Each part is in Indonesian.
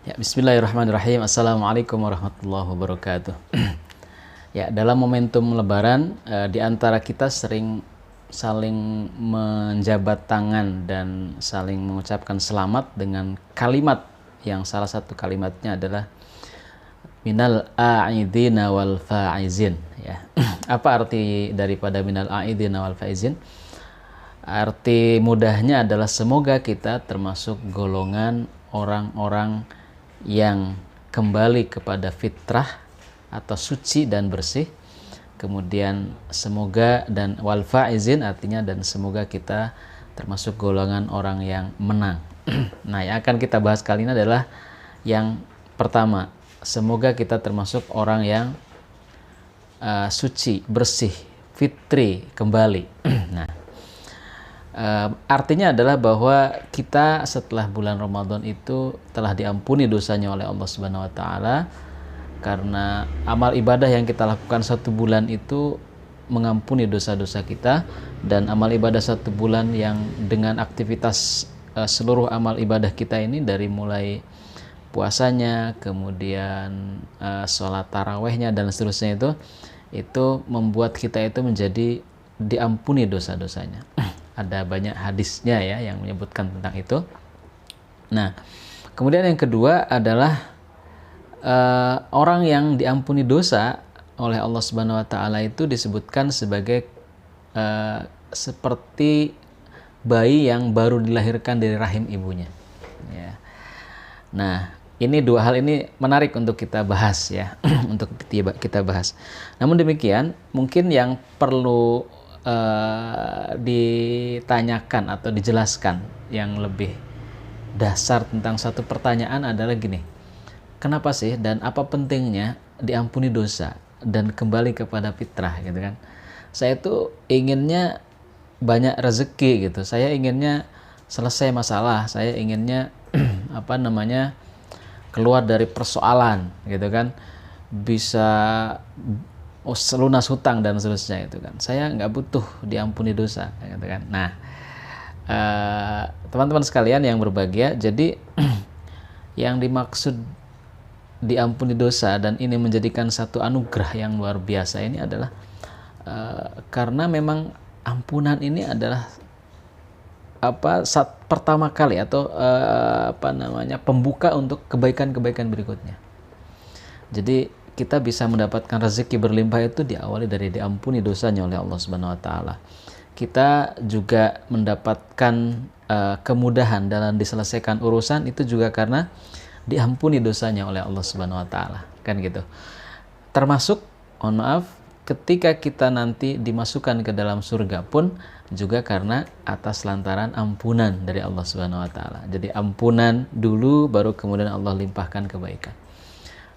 Ya, bismillahirrahmanirrahim. Assalamualaikum warahmatullahi wabarakatuh. Ya, dalam momentum Lebaran, di antara kita sering saling menjabat tangan dan saling mengucapkan selamat dengan kalimat yang salah satu kalimatnya adalah minal a'idina wal faizin. Ya. Apa arti daripada minal a'idina wal faizin? Arti mudahnya adalah semoga kita termasuk golongan orang-orang yang kembali kepada fitrah atau suci dan bersih. Kemudian semoga dan wal faizin artinya dan semoga kita termasuk golongan orang yang menang. Nah, yang akan kita bahas kali ini adalah yang pertama, semoga kita termasuk orang yang suci, bersih, fitri kembali. Nah, artinya adalah bahwa kita setelah bulan Ramadan itu telah diampuni dosanya oleh Allah Subhanahu wa taala, karena amal ibadah yang kita lakukan satu bulan itu mengampuni dosa-dosa kita, dan amal ibadah satu bulan yang dengan aktivitas seluruh amal ibadah kita ini dari mulai puasanya, kemudian sholat tarawehnya dan seterusnya itu membuat kita itu menjadi diampuni dosa-dosanya. Ada banyak hadisnya ya yang menyebutkan tentang itu. Nah, kemudian yang kedua adalah orang yang diampuni dosa oleh Allah Subhanahu wa taala itu disebutkan sebagai seperti bayi yang baru dilahirkan dari rahim ibunya. Ya. Nah, ini dua hal ini menarik untuk kita bahas ya, untuk kita bahas. Namun demikian, mungkin yang perlu ditanyakan atau dijelaskan yang lebih dasar tentang satu pertanyaan adalah gini, kenapa sih dan apa pentingnya diampuni dosa dan kembali kepada fitrah gitu kan. Saya tuh inginnya banyak rezeki gitu, saya inginnya selesai masalah, saya inginnya keluar dari persoalan gitu kan, bisa lunas hutang dan seterusnya itu kan. Saya nggak butuh diampuni dosa gitu kan. Nah, teman-teman sekalian yang berbahagia, jadi yang dimaksud diampuni dosa dan ini menjadikan satu anugerah yang luar biasa ini adalah karena memang ampunan ini adalah saat pertama kali atau pembuka untuk kebaikan-kebaikan berikutnya. Jadi kita bisa mendapatkan rezeki berlimpah itu diawali dari diampuni dosanya oleh Allah Subhanahu wa taala. Kita juga mendapatkan kemudahan dalam diselesaikan urusan itu juga karena diampuni dosanya oleh Allah Subhanahu wa taala, kan gitu. Termasuk ketika kita nanti dimasukkan ke dalam surga pun juga karena atas lantaran ampunan dari Allah Subhanahu wa taala. Jadi ampunan dulu baru kemudian Allah limpahkan kebaikan.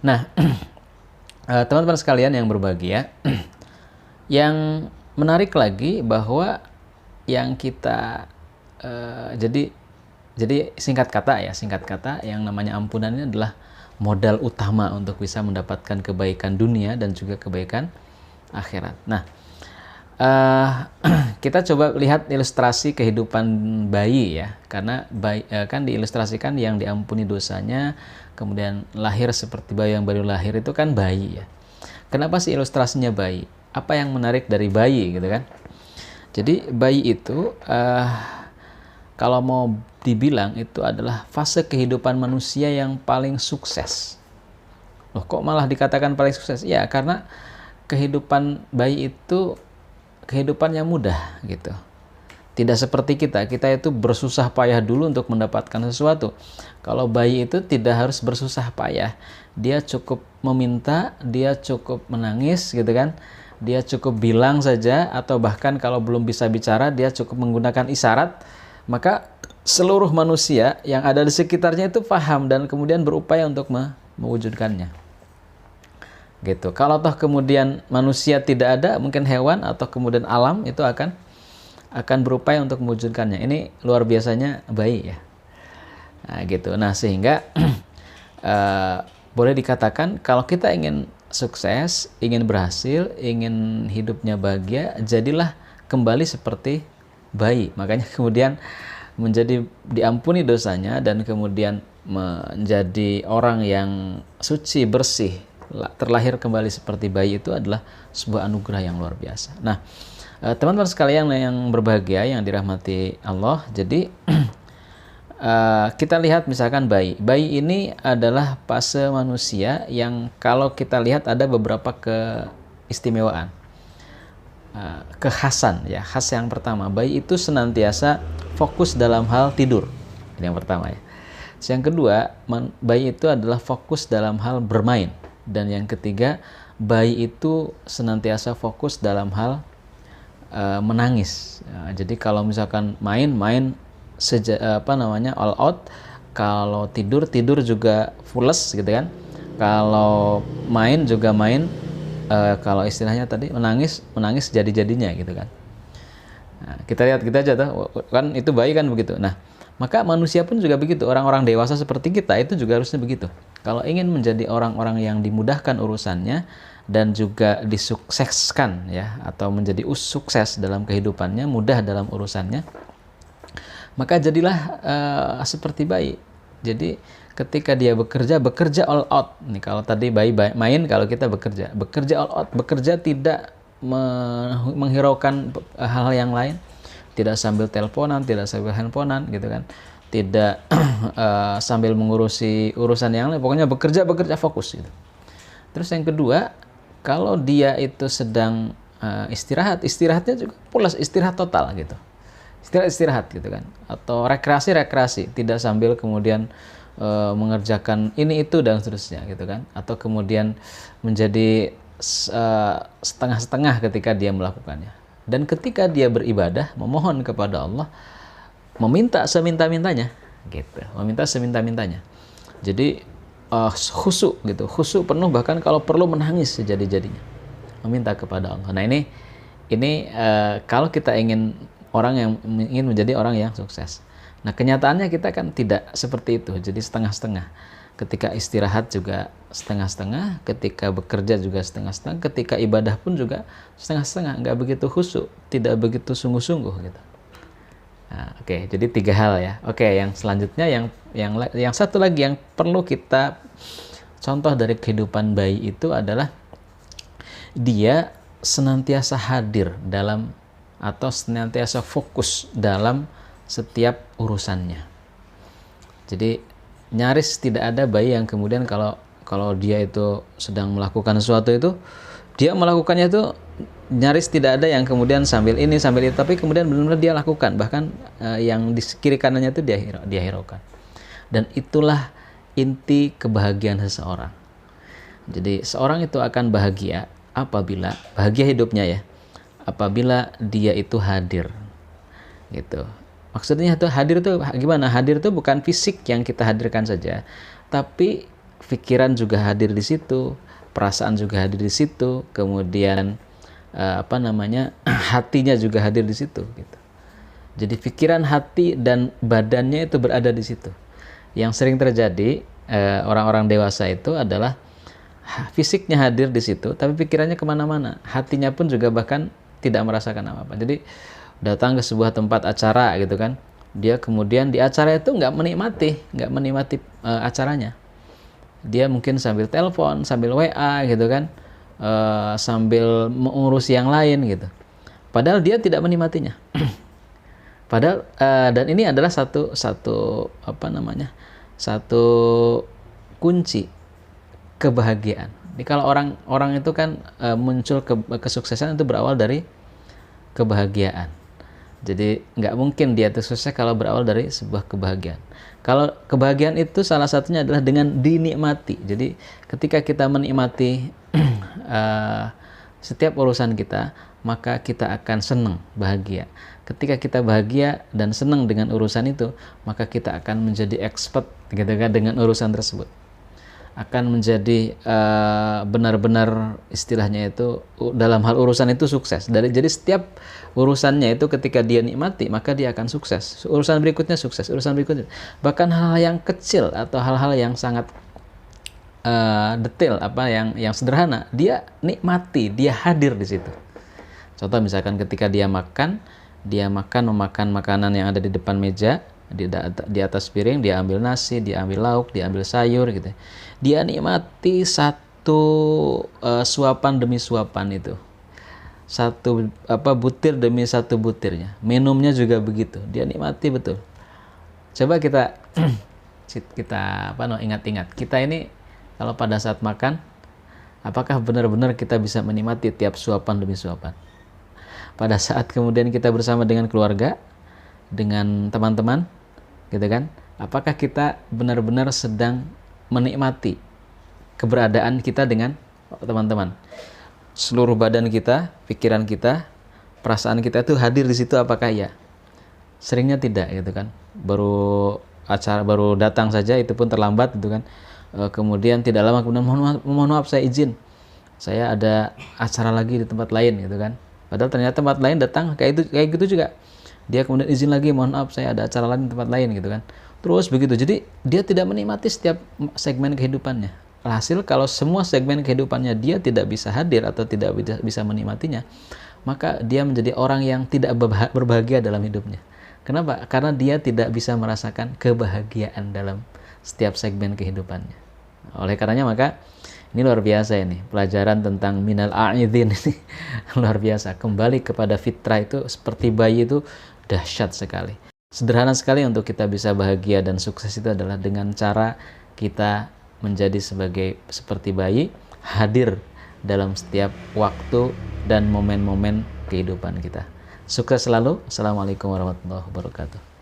Nah, teman-teman sekalian yang berbahagia, yang menarik lagi bahwa yang kita jadi singkat kata yang namanya ampunan ini adalah modal utama untuk bisa mendapatkan kebaikan dunia dan juga kebaikan akhirat. Nah, kita coba lihat ilustrasi kehidupan bayi ya, karena bayi kan diilustrasikan yang diampuni dosanya kemudian lahir seperti bayi yang baru lahir itu kan bayi ya. Kenapa sih ilustrasinya bayi? Apa yang menarik dari bayi gitu kan? Jadi bayi itu kalau mau dibilang itu adalah fase kehidupan manusia yang paling sukses. Loh, kok malah dikatakan paling sukses? Ya, karena kehidupan bayi itu kehidupan yang mudah gitu. Tidak seperti kita itu bersusah payah dulu untuk mendapatkan sesuatu. Kalau bayi itu tidak harus bersusah payah. Dia cukup meminta, dia cukup menangis gitu kan. Dia cukup bilang saja, atau bahkan kalau belum bisa bicara dia cukup menggunakan isyarat. Maka seluruh manusia yang ada di sekitarnya itu paham dan kemudian berupaya untuk mewujudkannya. Gitu. Kalau toh kemudian manusia tidak ada, mungkin hewan atau kemudian alam itu akan berupaya untuk mewujudkannya. Ini luar biasanya bayi ya. Nah, gitu. Nah, sehingga boleh dikatakan kalau kita ingin sukses, ingin berhasil, ingin hidupnya bahagia, jadilah kembali seperti bayi. Makanya kemudian menjadi diampuni dosanya dan kemudian menjadi orang yang suci, bersih, terlahir kembali seperti bayi, itu adalah sebuah anugerah yang luar biasa. Nah, teman-teman sekalian yang berbahagia, yang dirahmati Allah, jadi kita lihat misalkan bayi. Bayi ini adalah fase manusia yang kalau kita lihat ada beberapa keistimewaan, kekhasan ya. Khas yang pertama, bayi itu senantiasa fokus dalam hal tidur. Ini yang pertama ya. Yang kedua, bayi itu adalah fokus dalam hal bermain. Dan yang ketiga, bayi itu senantiasa fokus dalam hal menangis. Jadi kalau misalkan main all out, kalau tidur juga fules gitu kan. Kalau main juga main, kalau istilahnya tadi menangis jadi-jadinya gitu kan. Nah, kita lihat kita aja tuh kan, itu bayi kan begitu. Nah, maka manusia pun juga begitu. Orang-orang dewasa seperti kita itu juga harusnya begitu. Kalau ingin menjadi orang-orang yang dimudahkan urusannya dan juga disukseskan ya, atau menjadi sukses dalam kehidupannya, mudah dalam urusannya, maka jadilah seperti bayi. Jadi ketika dia bekerja all out. Nih kalau tadi bayi main, kalau kita bekerja all out, bekerja tidak menghiraukan hal yang lain, tidak sambil teleponan, tidak sambil handphonean gitu kan, tidak sambil mengurusi urusan yang lain, pokoknya bekerja fokus gitu. Terus yang kedua, kalau dia itu sedang istirahatnya juga pulas, istirahat total gitu. Istirahat gitu kan, atau rekreasi, tidak sambil kemudian mengerjakan ini itu dan seterusnya gitu kan, atau kemudian menjadi setengah-setengah ketika dia melakukannya. Dan ketika dia beribadah, memohon kepada Allah, meminta seminta-mintanya gitu, jadi khusyuk gitu, khusyuk penuh, bahkan kalau perlu menangis sejadi-jadinya, meminta kepada Allah. Nah ini kalau kita ingin menjadi orang yang sukses. Nah kenyataannya kita kan tidak seperti itu, jadi setengah-setengah. Ketika istirahat juga setengah-setengah, ketika bekerja juga setengah-setengah, ketika ibadah pun juga setengah-setengah, nggak begitu khusyuk, tidak begitu sungguh-sungguh gitu. Nah, oke, jadi 3 hal ya. Oke, yang selanjutnya yang satu lagi yang perlu kita contoh dari kehidupan bayi itu adalah dia senantiasa hadir dalam, atau senantiasa fokus dalam setiap urusannya. Jadi nyaris tidak ada bayi yang kemudian kalau dia itu sedang melakukan sesuatu itu, dia melakukannya itu nyaris tidak ada yang kemudian sambil ini sambil itu, tapi kemudian benar-benar dia lakukan, bahkan yang di kiri kanannya itu dia hiraukan. Dan itulah inti kebahagiaan seseorang. Jadi seorang itu akan bahagia apabila bahagia hidupnya ya, apabila dia itu hadir gitu. Maksudnya itu hadir itu gimana? Hadir itu bukan fisik yang kita hadirkan saja, tapi pikiran juga hadir di situ, perasaan juga hadir di situ, kemudian hatinya juga hadir di situ gitu. Jadi pikiran, hati dan badannya itu berada di situ. Yang sering terjadi orang-orang dewasa itu adalah fisiknya hadir di situ, tapi pikirannya kemana-mana, hatinya pun juga bahkan tidak merasakan apa-apa. Jadi datang ke sebuah tempat acara gitu kan, dia kemudian di acara itu nggak menikmati acaranya. Dia mungkin sambil telepon, sambil WA gitu kan, sambil mengurus yang lain gitu. Padahal dia tidak menikmatinya. Padahal dan ini adalah satu kunci kebahagiaan. Jadi kalau orang itu kan muncul kesuksesan itu berawal dari kebahagiaan. Jadi nggak mungkin dia itu sukses kalau berawal dari sebuah kebahagiaan. Kalau kebahagiaan itu salah satunya adalah dengan dinikmati. Jadi ketika kita menikmati setiap urusan kita, maka kita akan senang, bahagia. Ketika kita bahagia dan senang dengan urusan itu, maka kita akan menjadi expert gitu kan dengan urusan tersebut. Akan menjadi benar-benar istilahnya itu dalam hal urusan itu sukses. Jadi setiap urusannya itu ketika dia nikmati, maka dia akan sukses. Urusan berikutnya sukses, urusan berikutnya. Bahkan hal-hal yang kecil atau hal-hal yang sangat detail, yang sederhana, dia nikmati, dia hadir di situ. Contoh misalkan ketika dia memakan makanan yang ada di depan meja, Di atas piring dia ambil nasi, dia ambil lauk, dia ambil sayur gitu. Dia nikmati satu suapan demi suapan itu. Satu butir demi satu butirnya. Minumnya juga begitu. Dia nikmati betul. Coba kita ingat-ingat. Kita ini kalau pada saat makan, apakah benar-benar kita bisa menikmati tiap suapan demi suapan? Pada saat kemudian kita bersama dengan keluarga, dengan teman-teman, gitu kan? Apakah kita benar-benar sedang menikmati keberadaan kita dengan teman-teman? Seluruh badan kita, pikiran kita, perasaan kita itu hadir di situ, apakah ya? Seringnya tidak, gitu kan? Baru datang saja, itu pun terlambat, gitu kan? Kemudian tidak lama kemudian mohon maaf saya izin, saya ada acara lagi di tempat lain, gitu kan? Padahal ternyata tempat lain datang kayak gitu juga. Dia kemudian izin lagi, mohon maaf saya ada acara lain di tempat lain, gitu kan. Terus begitu. Jadi dia tidak menikmati setiap segmen kehidupannya. Alhasil kalau semua segmen kehidupannya dia tidak bisa hadir atau tidak bisa menikmatinya, maka dia menjadi orang yang tidak berbahagia dalam hidupnya. Kenapa? Karena dia tidak bisa merasakan kebahagiaan dalam setiap segmen kehidupannya. Oleh karenanya maka ini luar biasa ini, pelajaran tentang minal a'idhin ini luar biasa. Kembali kepada fitrah itu seperti bayi itu dahsyat sekali. Sederhana sekali untuk kita bisa bahagia dan sukses itu adalah dengan cara kita menjadi seperti bayi, hadir dalam setiap waktu dan momen-momen kehidupan kita. Sukses selalu. Assalamualaikum warahmatullahi wabarakatuh.